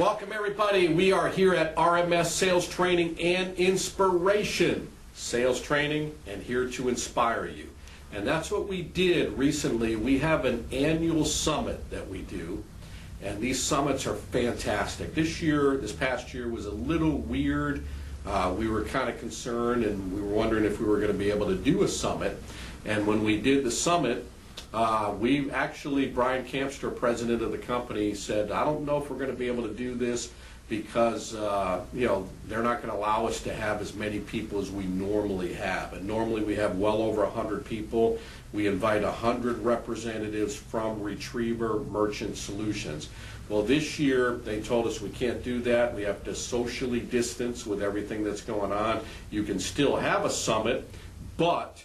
Welcome everybody. We are here at RMS Sales Training and Inspiration. Sales training and here to inspire you. And that's what we did recently. We have an annual summit that we do. And these summits are fantastic. This past year was a little weird. We were kind of concerned and we were wondering if we were going to be able to do a summit. And when we did the summit, Brian Campster, president of the company, said, I don't know if we're going to be able to do this because, they're not going to allow us to have as many people as we normally have. And normally we have well over 100 people. We invite 100 representatives from Retriever Merchant Solutions. Well, this year they told us we can't do that. We have to socially distance with everything that's going on. You can still have a summit, but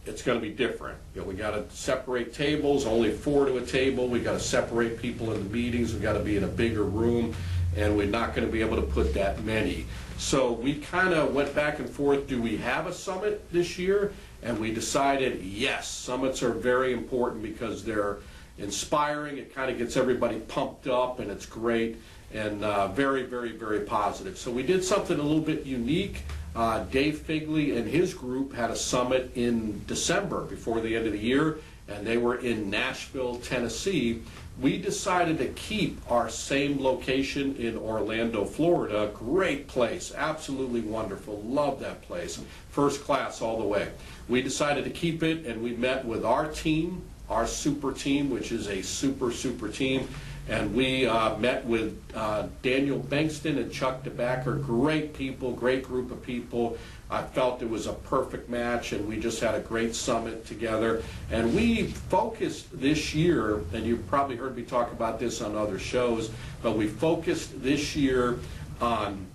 it's going to be different. We got to separate tables, only 4 to a table. We got to separate people in the meetings. We got to be in a bigger room, and we're not going to be able to put that many. So we kind of went back and forth. Do we have a summit this year? And we decided yes. Summits are very important because they're inspiring. It kind of gets everybody pumped up, and it's great and very, very, very positive. So we did something a little bit unique. Dave Figley and his group had a summit in December before the end of the year, and they were in Nashville, Tennessee. We decided to keep our same location in Orlando, Florida. Great place, absolutely wonderful, love that place, first class all the way. We decided to keep it, and we met with our team, our super team, which is a super team. And we met with Daniel Bankston and Chuck DeBacker, great people, great group of people. I felt it was a perfect match, and we just had a great summit together. And we focused this year, and you've probably heard me talk about this on other shows, but we focused this year on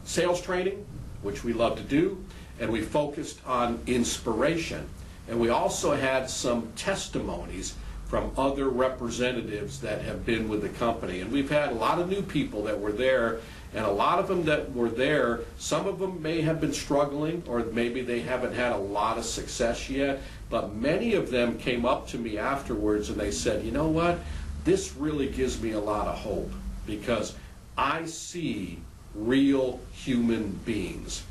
sales training, which we love to do, and we focused on inspiration. And we also had some testimonies from other representatives that have been with the company. And we've had a lot of new people that were there, and a lot of them that were there, some of them may have been struggling, or maybe they haven't had a lot of success yet, but many of them came up to me afterwards and they said, you know what, this really gives me a lot of hope because I see real human beings.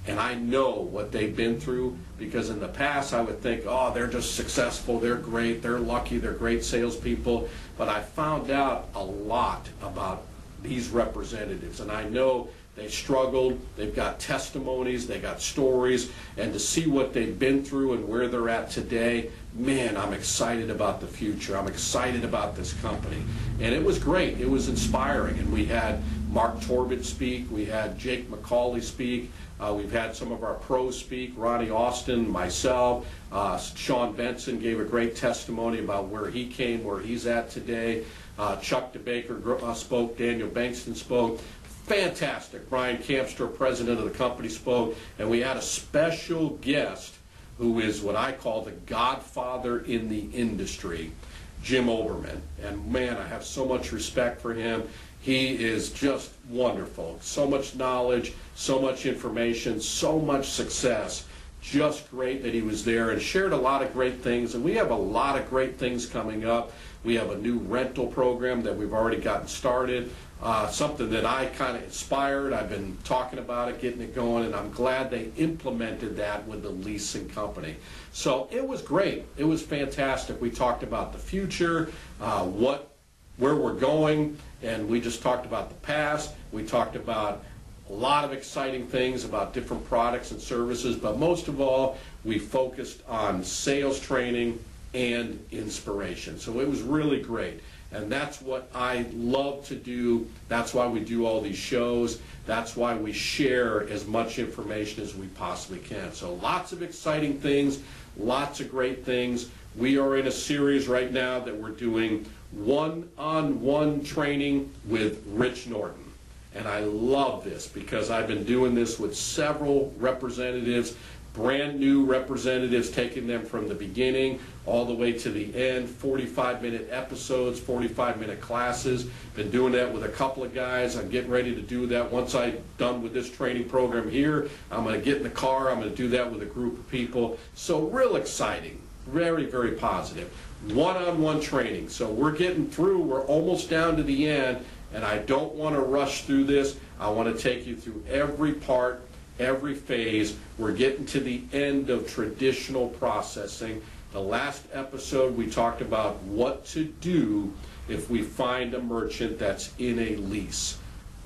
And I know what they've been through, because in the past I would think, oh, they're just successful, they're great, they're lucky, they're great salespeople. But I found out a lot about these representatives, and I know they struggled, they've got testimonies, they got stories, and to see what they've been through and where they're at today, man, I'm excited about the future. I'm excited about this company. And it was great. It was inspiring. And we had Mark Torbett speak. We had Jake McCauley speak. We've had some of our pros speak, Ronnie Austin, myself. Sean Benson gave a great testimony about where he came, where he's at today. Chuck DeBaker spoke. Daniel Bankston spoke. Fantastic. Brian Campster, president of the company, spoke. And we had a special guest who is what I call the godfather in the industry, Jim Oberman. And man, I have so much respect for him. He is just wonderful. So much knowledge, so much information, so much success. Just great that he was there and shared a lot of great things. And we have a lot of great things coming up. We have a new rental program that we've already gotten started. Something that I kind of inspired. I've been talking about it, getting it going, and I'm glad they implemented that with the leasing company. So it was great. It was fantastic. We talked about the future, where we're going, and we just talked about the past. We talked about a lot of exciting things about different products and services, but most of all, we focused on sales training and inspiration. So it was really great. And that's what I love to do. That's why we do all these shows. That's why we share as much information as we possibly can. So lots of exciting things, lots of great things. We are in a series right now that we're doing one-on-one training with Rich Norton. And I love this because I've been doing this with several representatives, brand new representatives, taking them from the beginning all the way to the end, 45-minute episodes, 45-minute classes. Been doing that with a couple of guys. I'm getting ready to do that. Once I'm done with this training program here, I'm going to get in the car. I'm going to do that with a group of people. So real exciting. Very, very positive. one-on-one training. So we're getting through, we're almost down to the end, and I don't want to rush through this. I want to take you through every part, every phase. We're getting to the end of traditional processing. The last episode we talked about what to do if we find a merchant that's in a lease.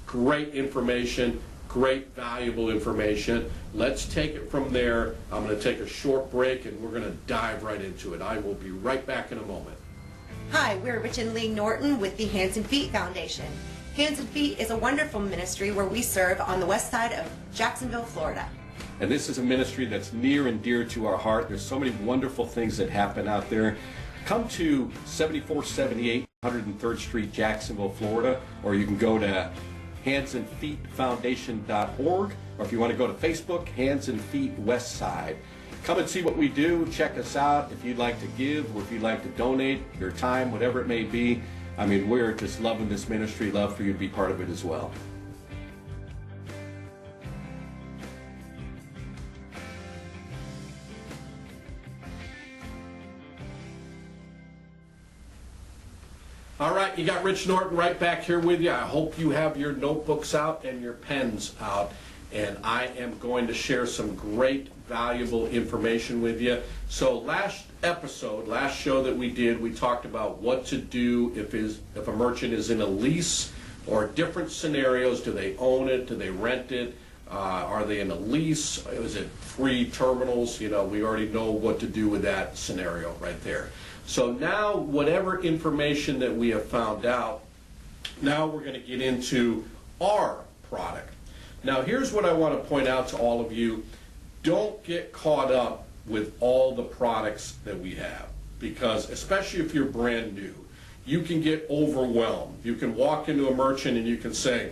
Great information, great valuable information. Let's take it from there. I'm going to take a short break and we're going to dive right into it. I will be right back in a moment. Hi, we're Rich and Lee Norton with the Hands and Feet Foundation. Hands and Feet is a wonderful ministry where we serve on the west side of Jacksonville, Florida. And this is a ministry that's near and dear to our heart. There's so many wonderful things that happen out there. Come to 7478 103rd Street, Jacksonville, Florida, or you can go to handsandfeetfoundation.org, or if you want to go to Facebook, Hands and Feet West Side. Come and see what we do. Check us out. If you'd like to give or if you'd like to donate your time, whatever it may be. I mean, we're just loving this ministry. Love for you to be part of it as well. All right, you got Rich Norton right back here with you. I hope you have your notebooks out and your pens out. And I am going to share some great, valuable information with you. So last show that we did, we talked about what to do if a merchant is in a lease or different scenarios. Do they own it? Do they rent it? Are they in a lease? Is it free terminals? You know, we already know what to do with that scenario right there. So now, whatever information that we have found out, now we're going to get into our product. Now, here's what I want to point out to all of you. Don't get caught up with all the products that we have, because especially if you're brand new, you can get overwhelmed. You can walk into a merchant and you can say,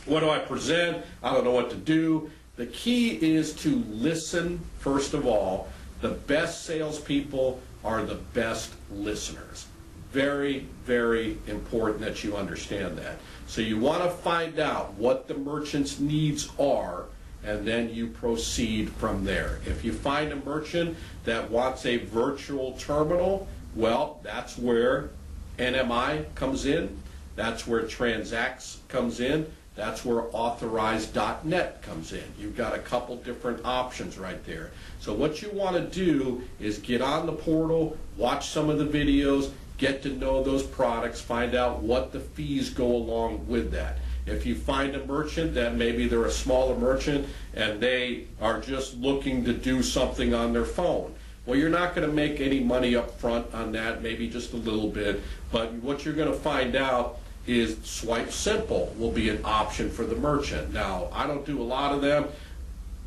what do I present? I don't know what to do. The key is to listen, first of all. The best salespeople are the best listeners. Very, very important that you understand that. So you want to find out what the merchant's needs are, and then you proceed from there. If you find a merchant that wants a virtual terminal, well, that's where NMI comes in. That's where Transacts comes in. That's where Authorized.net comes in. You've got a couple different options right there. So what you want to do is get on the portal, watch some of the videos, get to know those products, find out what the fees go along with that. If you find a merchant that maybe they're a smaller merchant and they are just looking to do something on their phone, well, you're not going to make any money up front on that, maybe just a little bit, but what you're going to find out is Swipe Simple will be an option for the merchant. Now, I don't do a lot of them,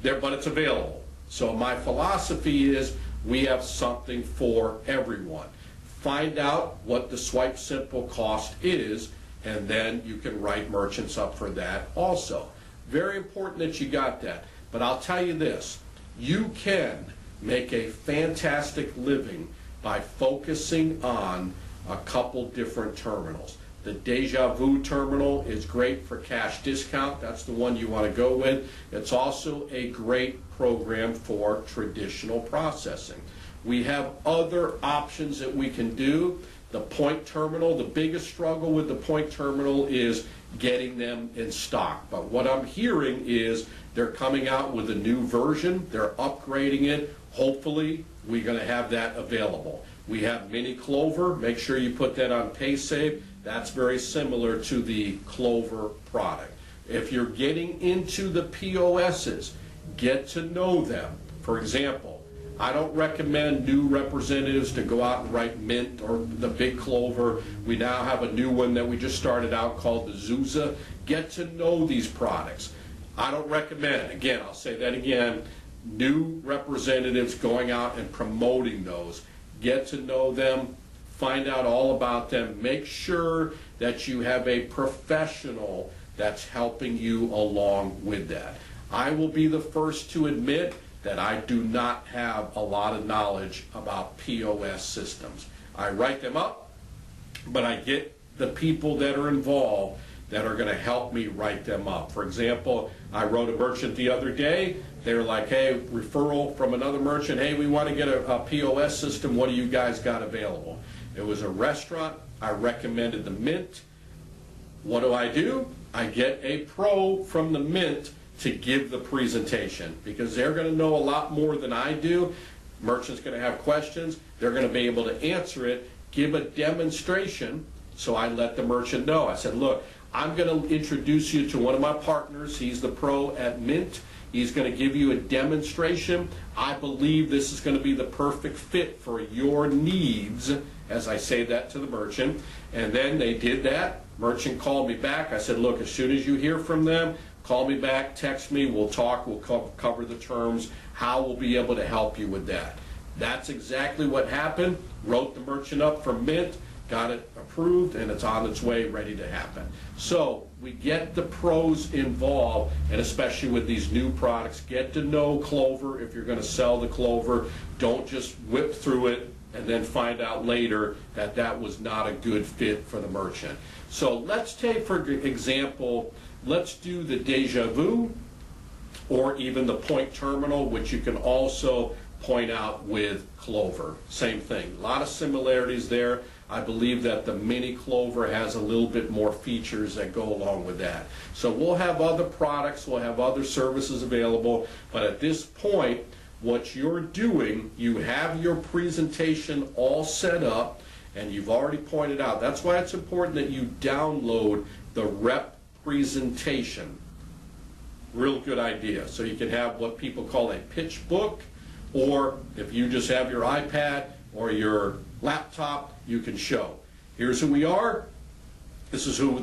but it's available. So my philosophy is we have something for everyone. Find out what the Swipe Simple cost is, and then you can write merchants up for that also. Very important that you got that. But I'll tell you this, you can make a fantastic living by focusing on a couple different terminals. The Deja Vu terminal is great for cash discount. That's the one you want to go with. It's also a great program for traditional processing. We have other options that we can do. The point terminal, the biggest struggle with the point terminal is getting them in stock. But what I'm hearing is they're coming out with a new version. They're upgrading it. Hopefully, we're going to have that available. We have Mini Clover. Make sure you put that on PaySafe. That's very similar to the Clover product. If you're getting into the POSs, get to know them. For example, I don't recommend new representatives to go out and write Mint or the Big Clover. We now have a new one that we just started out called the Zuza. Get to know these products. I don't recommend, again, I'll say that again, new representatives going out and promoting those. Get to know them. Find out all about them. Make sure that you have a professional that's helping you along with that. I will be the first to admit that I do not have a lot of knowledge about POS systems. I write them up, but I get the people that are involved that are going to help me write them up. For example, I wrote a merchant the other day. They were like, hey, referral from another merchant. Hey, we want to get a POS system. What do you guys got available? It was a restaurant. I recommended the Mint. What do? I get a pro from the Mint to give the presentation because they're going to know a lot more than I do. Merchant's going to have questions. They're going to be able to answer it, give a demonstration. So I let the merchant know. I said, look, I'm going to introduce you to one of my partners. He's the pro at Mint. He's going to give you a demonstration. I believe this is going to be the perfect fit for your needs, as I say that to the merchant. And then they did that. Merchant called me back. I said, look, as soon as you hear from them, call me back, text me, we'll talk, we'll cover the terms, how we'll be able to help you with that. That's exactly what happened. Wrote the merchant up for Mint, got it approved, and it's on its way, ready to happen. So we get the pros involved, and especially with these new products, get to know Clover if you're going to sell the Clover. Don't just whip through it and then find out later that that was not a good fit for the merchant. So let's take, for example, let's do the Deja Vu or even the Point Terminal, which you can also point out with Clover. Same thing. A lot of similarities there. I believe that the Mini Clover has a little bit more features that go along with that. So we'll have other products, we'll have other services available, but at this point, what you're doing, you have your presentation all set up, and you've already pointed out. That's why it's important that you download the rep presentation. Real good idea. So you can have what people call a pitch book, or if you just have your iPad or your laptop, you can show. Here's who we are. This is who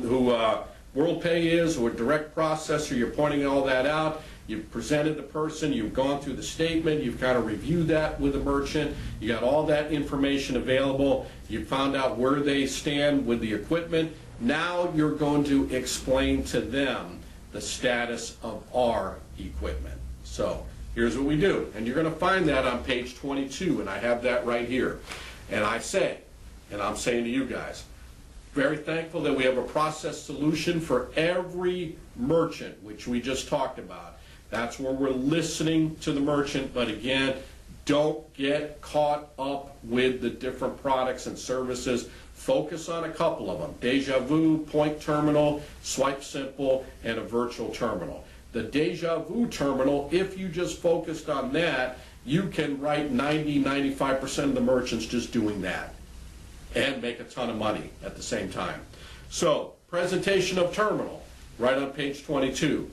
WorldPay is, or direct processor. You're pointing all that out. You've presented the person. You've gone through the statement. You've kind of reviewed that with the merchant. You got all that information available. You found out where they stand with the equipment. Now you're going to explain to them the status of our equipment. So here's what we do. And you're going to find that on page 22, and I have that right here. And I say, and I'm saying to you guys, very thankful that we have a process solution for every merchant, which we just talked about. That's where we're listening to the merchant, but again, don't get caught up with the different products and services. Focus on a couple of them: Deja Vu, Point Terminal, Swipe Simple, and a virtual terminal. The Deja Vu terminal, if you just focused on that, you can write 90–95% of the merchants just doing that and make a ton of money at the same time. So, presentation of terminal, right on page 22.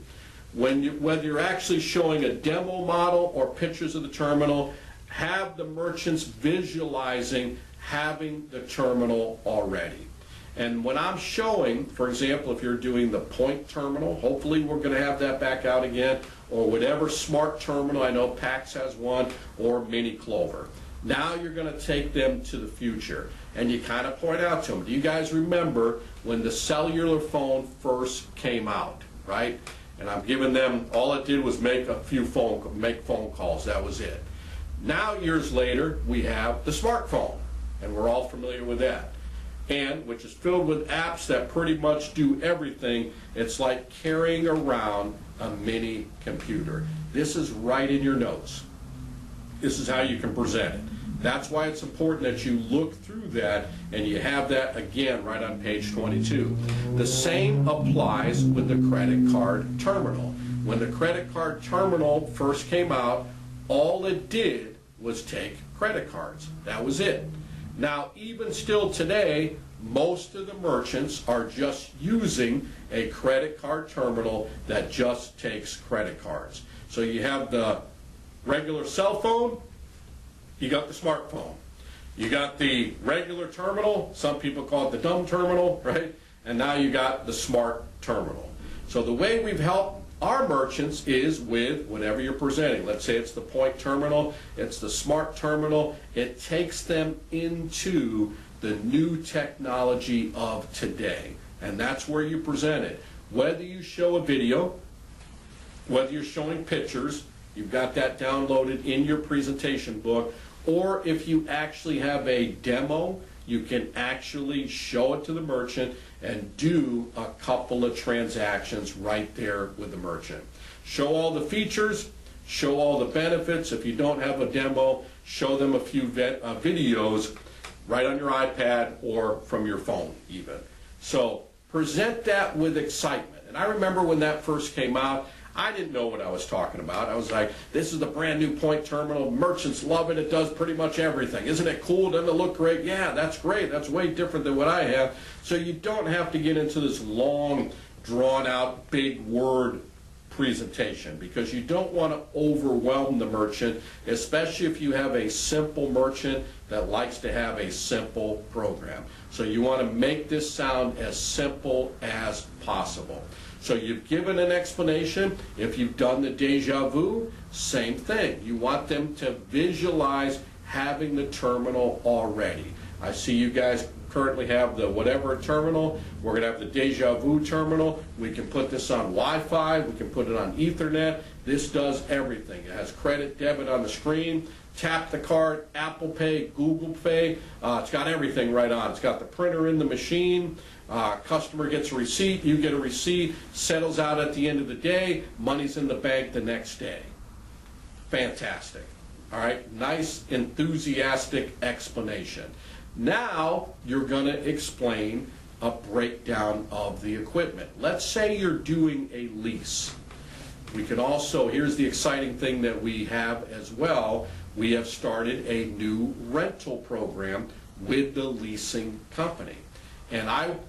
Whether you're actually showing a demo model or pictures of the terminal, have the merchants visualizing having the terminal already. And when I'm showing, for example, if you're doing the Point Terminal, hopefully we're going to have that back out again, or whatever smart terminal, I know PAX has one, or Mini Clover. Now you're going to take them to the future, and you kind of point out to them, do you guys remember when the cellular phone first came out, right? And I'm giving them, all it did was make phone calls, that was it. Now, years later, we have the smartphone, and we're all familiar with that. And which is filled with apps that pretty much do everything. It's like carrying around a mini computer. This is right in your notes. This is how you can present it. That's why it's important that you look through that, and you have that again right on page 22. The same applies with the credit card terminal. When the credit card terminal first came out, all it did was take credit cards. That was it. Now, even still today, most of the merchants are just using a credit card terminal that just takes credit cards. So you have the regular cell phone, you got the smartphone. You got the regular terminal, some people call it the dumb terminal, right? And now you got the smart terminal. So the way we've helped our merchants is with whatever you're presenting. Let's say it's the Point Terminal, it's the smart terminal. It takes them into the new technology of today. And that's where you present it. Whether you show a video, whether you're showing pictures, you've got that downloaded in your presentation book, or if you actually have a demo, you can actually show it to the merchant and do a couple of transactions right there with the merchant. Show all the features, show all the benefits. If you don't have a demo, show them a few videos right on your iPad or from your phone even. So present that with excitement. And I remember when that first came out, I didn't know what I was talking about. I was like, this is the brand new point terminal. Merchants love it. It does pretty much everything. Isn't it cool? Doesn't it look great? Yeah, that's great. That's way different than what I have. So you don't have to get into this long, drawn-out, big word presentation, because you don't want to overwhelm the merchant, especially if you have a simple merchant that likes to have a simple program. So you want to make this sound as simple as possible. So you've given an explanation. If you've done the deja vu, same thing. You want them to visualize having the terminal already. I see you guys currently have the whatever terminal. We're going to have the deja vu terminal. We can put this on Wi-Fi. We can put it on Ethernet. This does everything. It has credit, debit on the screen. Tap the card, Apple Pay, Google Pay. It's got everything right on. It's got the printer in the machine. Customer gets a receipt, you get a receipt, settles out at the end of the day, money's in the bank the next day. Fantastic. All right, nice, enthusiastic explanation. Now you're going to explain a breakdown of the equipment. Let's say you're doing a lease. We can also, here's the exciting thing that we have as well, we have started a new rental program with the leasing company. And I'm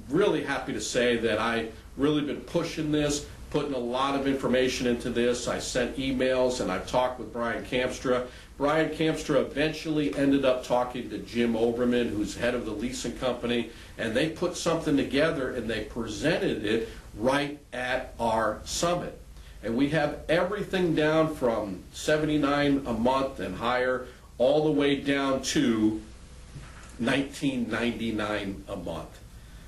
really happy to say that I've really been pushing this, putting a lot of information into this. I sent emails and I've talked with Brian Campstra. Brian Campstra eventually ended up talking to Jim Oberman, who's head of the leasing company, and they put something together and they presented it right at our summit. And we have everything down from $79 a month and higher all the way down to $19.99 a month.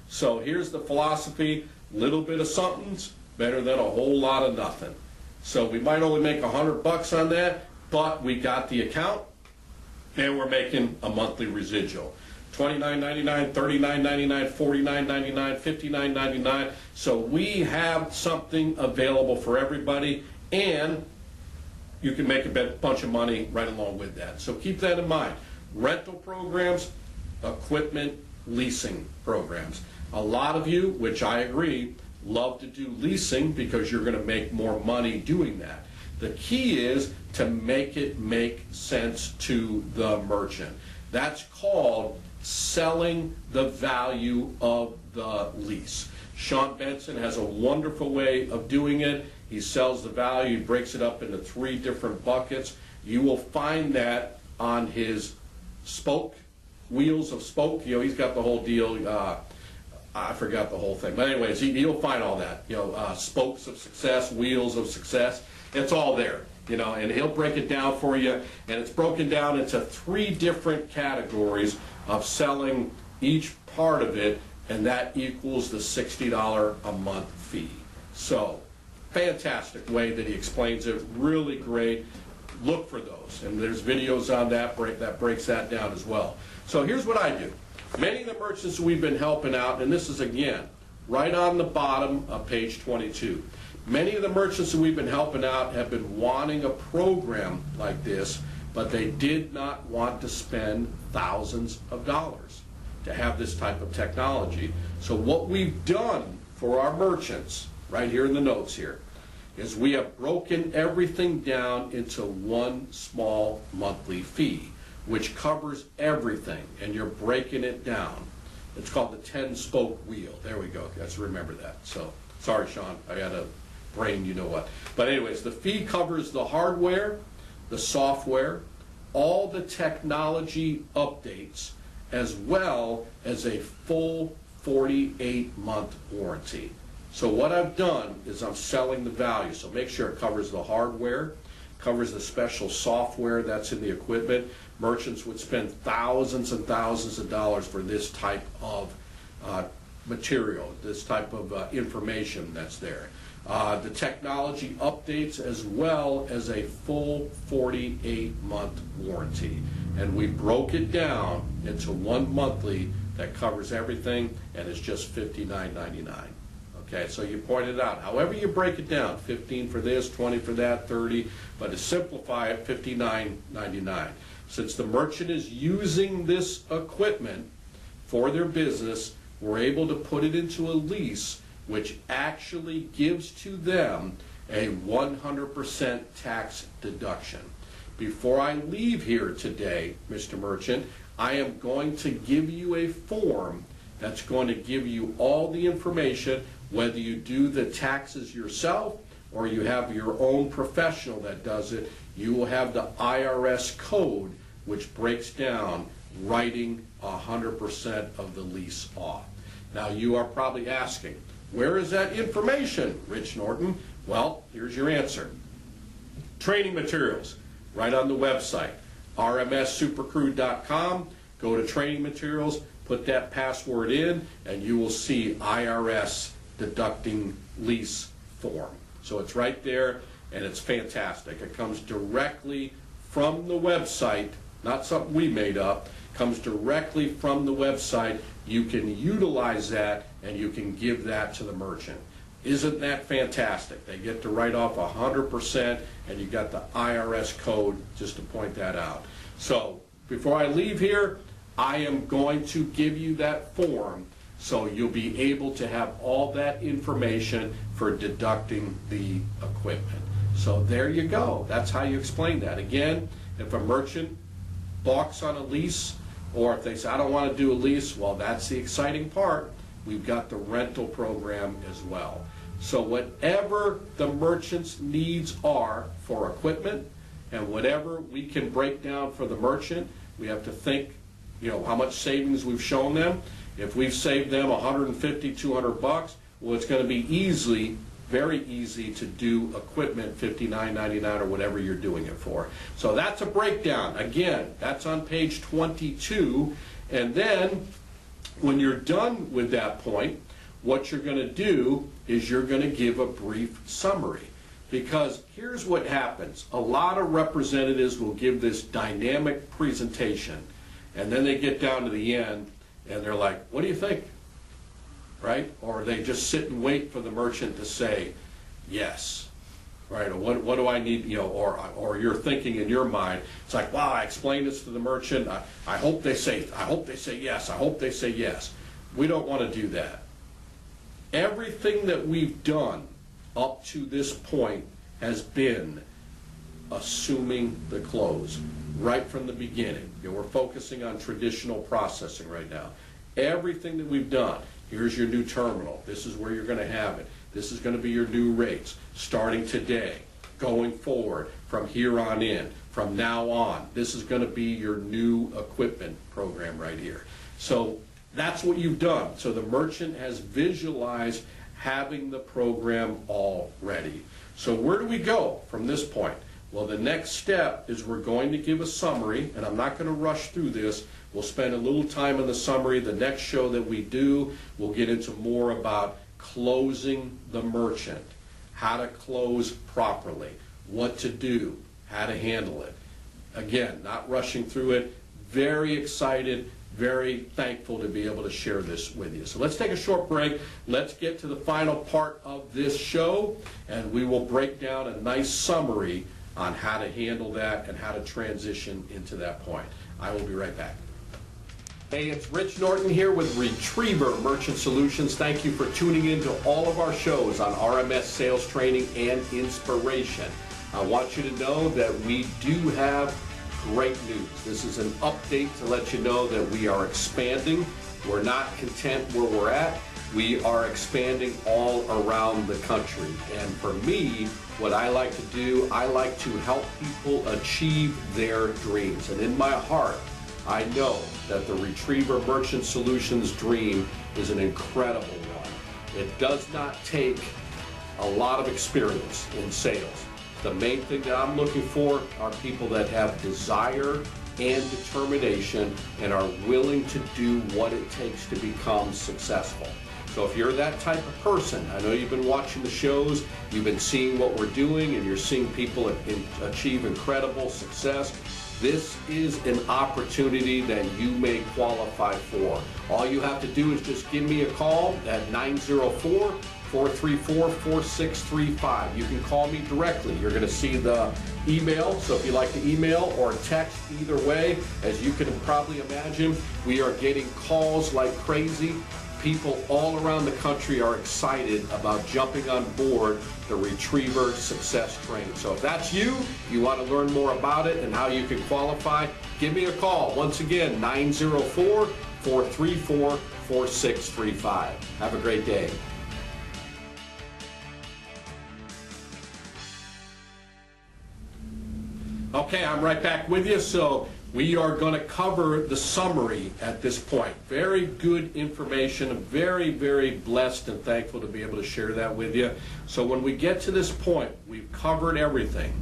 So here's the philosophy: little bit of something's better than a whole lot of nothing. So we might only make $100 on that, but we got the account and we're making a monthly residual. $29.99, $39.99, $49.99, $59.99. So we have something available for everybody, and you can make a bunch of money right along with that. So keep that in mind. Rental programs, equipment leasing programs. A lot of you, which I agree, love to do leasing because you're going to make more money doing that. The key is to make it make sense to the merchant. That's called selling the value of the lease. Sean Benson has a wonderful way of doing it. He sells the value, he breaks it up into 3 different buckets. You will find that on his Spoke, Wheels of Spoke. You know, he's got the whole deal. I forgot the whole thing. But anyways, you'll find all that. You know, Spokes of Success, Wheels of Success. It's all there. You know, and he'll break it down for you. And it's broken down into 3 different categories of selling each part of it, and that equals the $60 a month fee. So, fantastic way that he explains it. Really great. Look for those, and there's videos on that that breaks that down as well. So here's what I do. Many of the merchants we've been helping out, and this is again right on the bottom of page 22. Many of the merchants that we've been helping out have been wanting a program like this, but they did not want to spend thousands of dollars to have this type of technology. So what we've done for our merchants, right here in the notes here, is we have broken everything down into one small monthly fee, which covers everything, and you're breaking it down. It's called the 10-spoke wheel. There we go. Let's remember that. So, sorry, Sean. I got a brain, you know what. But anyways, the fee covers the hardware, the software, all the technology updates, as well as a full 48-month warranty. So what I've done is I'm selling the value. So make sure it covers the hardware, covers the special software that's in the equipment. Merchants would spend thousands and thousands of dollars for this type of material, this type of information that's there. The technology updates, as well as a full 48-month warranty. and we broke it down into one monthly that covers everything and is just $59.99. Okay, so you pointed out, however you break it down, 15 for this, 20 for that, 30, but to simplify it, $59.99. Since the merchant is using this equipment for their business, we're able to put it into a lease, which actually gives to them a 100% tax deduction. Before I leave here today, Mr. Merchant, I am going to give you a form that's going to give you all the information, whether you do the taxes yourself or you have your own professional that does it. You will have the IRS code, which breaks down writing 100% of the lease off. Now, you are probably asking, where is that information, Rich Norton? Well, here's your answer. Training materials, right on the website, rmssupercrew.com. Go to training materials, put that password in, and you will see IRS deducting lease form. So it's right there, and it's fantastic. It comes directly from the website, not something we made up, comes directly from the website. You can utilize that, and you can give that to the merchant. Isn't that fantastic? They get to write off 100%, and you got the IRS code, just to point that out. So before I leave here, I am going to give you that form so you'll be able to have all that information for deducting the equipment. So there you go. That's how you explain that. Again, if a merchant balks on a lease, or if they say, I don't want to do a lease, well, that's the exciting part. We've got the rental program as well. So whatever the merchant's needs are for equipment, and whatever we can break down for the merchant, we have to think, you know, how much savings we've shown them. If we've saved them $150, $200, well, it's going to be easily, very easy to do equipment $59.99 or whatever you're doing it for. So that's a breakdown. Again, that's on page 22. And then when you're done with that point, what you're going to do is you're going to give a brief summary. Because here's what happens. A lot of representatives will give this dynamic presentation, and then they get down to the end and they're like, what do you think? Right? Or they just sit and wait for the merchant to say yes. Right? Or what do I need, you know, or you're thinking in your mind, it's like, wow, I explained this to the merchant. I hope they say yes. I hope they say yes. We don't want to do that. Everything that we've done up to this point has been assuming the close right from the beginning. You know, we're focusing on traditional processing right now. Everything that we've done, here's your new terminal. This is where you're going to have it. This is going to be your new rates starting today, going forward from here on in, from now on. This is going to be your new equipment program right here. So that's what you've done. So the merchant has visualized having the program all ready. So where do we go from this point? Well, the next step is we're going to give a summary, and I'm not going to rush through this. We'll spend a little time in the summary. The next show that we do, we'll get into more about closing the merchant, how to close properly, what to do, how to handle it. Again, not rushing through it. Very excited, very thankful to be able to share this with you. So let's take a short break. Let's get to the final part of this show, and we will break down a nice summary on how to handle that and how to transition into that point. I will be right back. Hey, it's Rich Norton here with Retriever Merchant Solutions. Thank you for tuning in to all of our shows on RMS Sales Training and Inspiration. I want you to know that we do have great news. This is an update to let you know that we are expanding. We're not content where we're at. We are expanding all around the country. And for me, what I like to do, I like to help people achieve their dreams. And in my heart, I know that the Retriever Merchant Solutions dream is an incredible one. It does not take a lot of experience in sales. The main thing that I'm looking for are people that have desire and determination and are willing to do what it takes to become successful. So if you're that type of person, I know you've been watching the shows, you've been seeing what we're doing, and you're seeing people achieve incredible success. this is an opportunity that you may qualify for. All you have to do is just give me a call at 904-434-4635. You can call me directly. You're going to see the email, so if you like to email or text, either way, as you can probably imagine, we are getting calls like crazy. People all around the country are excited about jumping on board the Retriever Success Training. So if that's you, you want to learn more about it and how you can qualify, give me a call. Once again, 904-434-4635. Have a great day. Okay, I'm right back with you. So we are going to cover the summary at this point. Very good information. Very, very blessed and thankful to be able to share that with you. So when we get to this point, we've covered everything.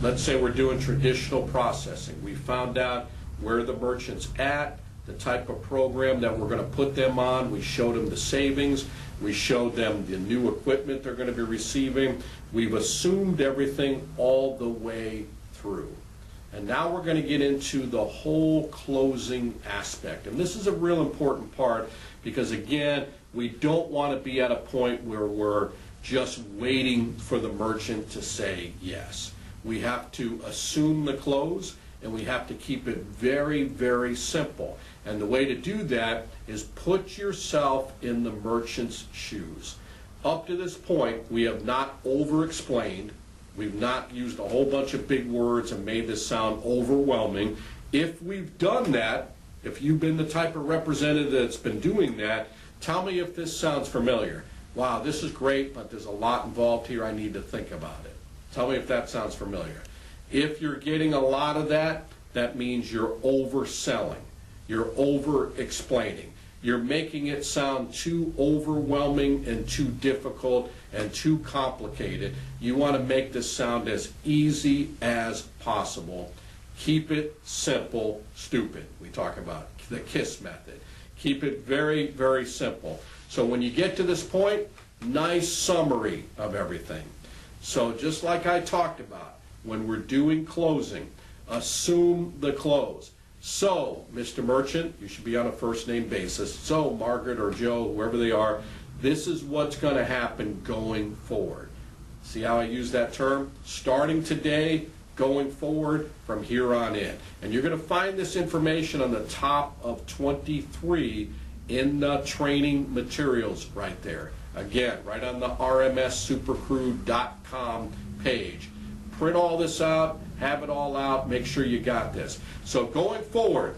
Let's say we're doing traditional processing. We found out where the merchant's at, the type of program that we're going to put them on. We showed them the savings. We showed them the new equipment they're going to be receiving. We've assumed everything all the way through. And now we're going to get into the whole closing aspect. And this is a real important part because, again, we don't want to be at a point where we're just waiting for the merchant to say yes. We have to assume the close, and we have to keep it very, very simple. And the way to do that is put yourself in the merchant's shoes. Up to this point, we have not over-explained. We've not used a whole bunch of big words and made this sound overwhelming. If we've done that, if you've been the type of representative that's been doing that, tell me if this sounds familiar. Wow, this is great, but there's a lot involved here. I need to think about it. Tell me if that sounds familiar. If you're getting a lot of that, that means you're overselling. You're over-explaining. You're making it sound too overwhelming and too difficult and too complicated. You want to make this sound as easy as possible. Keep it simple, stupid. We talk about the KISS method. Keep it very, very simple. So when you get to this point, nice summary of everything. So just like I talked about, when we're doing closing, assume the close. So, Mr. Merchant, you should be on a first name basis. So, Margaret or Joe, whoever they are, this is what's going to happen going forward. See how I use that term? Starting today, going forward, from here on in. And you're going to find this information on the top of 23 in the training materials right there. Again, right on the rmssupercrew.com page. Print all this out, have it all out, make sure you got this. So going forward,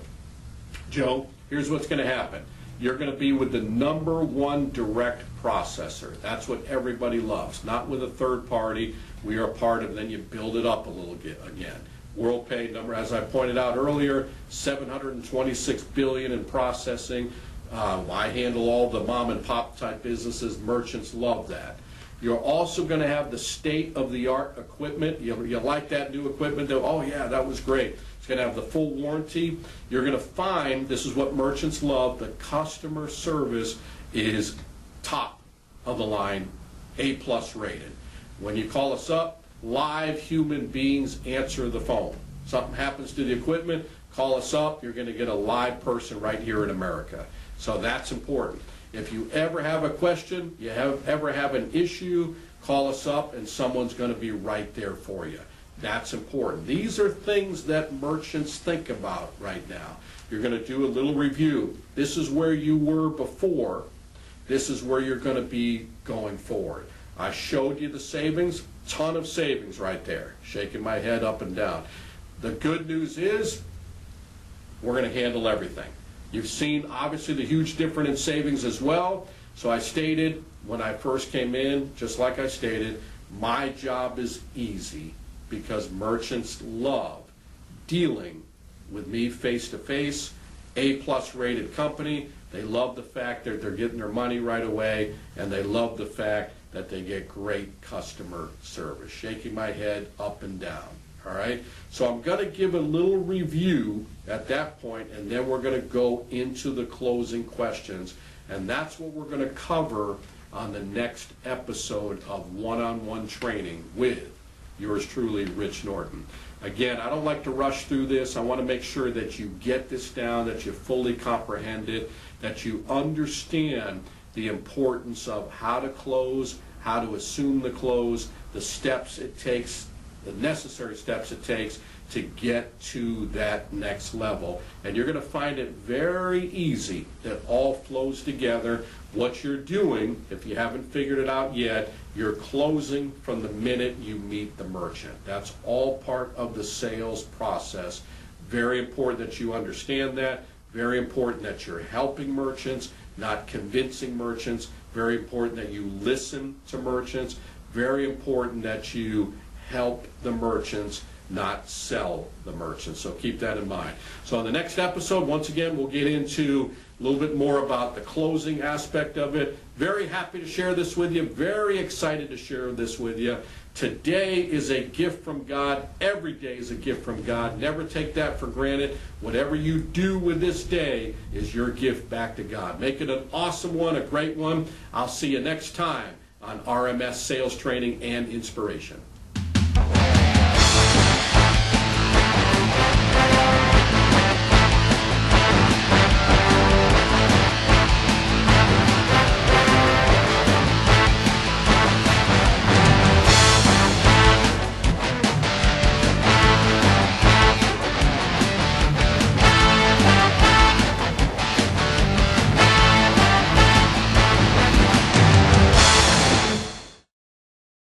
Joe, here's what's going to happen. You're going to be with the #1 direct processor. That's what everybody loves, not with a third party. We are part of, then you build it up a little bit again. WorldPay number, as I pointed out earlier, $726 billion in processing. I handle all the mom and pop type businesses. Merchants love that. You're also going to have the state-of-the-art equipment. You like that new equipment? Oh, yeah, that was great. It's going to have the full warranty. You're going to find, this is what merchants love, the customer service is top of the line, A+ rated. When you call us up, live human beings answer the phone. Something happens to the equipment, call us up. You're going to get a live person right here in America. So that's important. If you ever have a question, you ever have an issue, call us up and someone's going to be right there for you. That's important. These are things that merchants think about right now. You're going to do a little review. This is where you were before. This is where you're going to be going forward. I showed you the savings, ton of savings right there. Shaking my head up and down. The good news is we're going to handle everything. You've seen, obviously, the huge difference in savings as well. So I stated when I first came in, just like I stated, my job is easy because merchants love dealing with me face-to-face, A+ rated company. They love the fact that they're getting their money right away, and they love the fact that they get great customer service. Shaking my head up and down. All right, so I'm going to give a little review at that point, and then we're going to go into the closing questions, and that's what we're going to cover on the next episode of one-on-one training with yours truly, Rich Norton. Again, I don't like to rush through this. I want to make sure that you get this down, that you fully comprehend it, that you understand the importance of how to close, how to assume the close, the steps it takes, the necessary steps it takes to get to that next level. And you're going to find it very easy. That all flows together. What you're doing, if you haven't figured it out yet, you're closing from the minute you meet the merchant. That's all part of the sales process. Very important that you understand that. Very important that you're helping merchants, not convincing merchants. Very important that you listen to merchants. Very important that you help the merchants, not sell the merchants. So keep that in mind. So in the next episode, once again, we'll get into a little bit more about the closing aspect of it. Very happy to share this with you. Very excited to share this with you. Today is a gift from God. Every day is a gift from God. Never take that for granted. Whatever you do with this day is your gift back to God. Make it an awesome one, a great one. I'll see you next time on RMS Sales Training and Inspiration.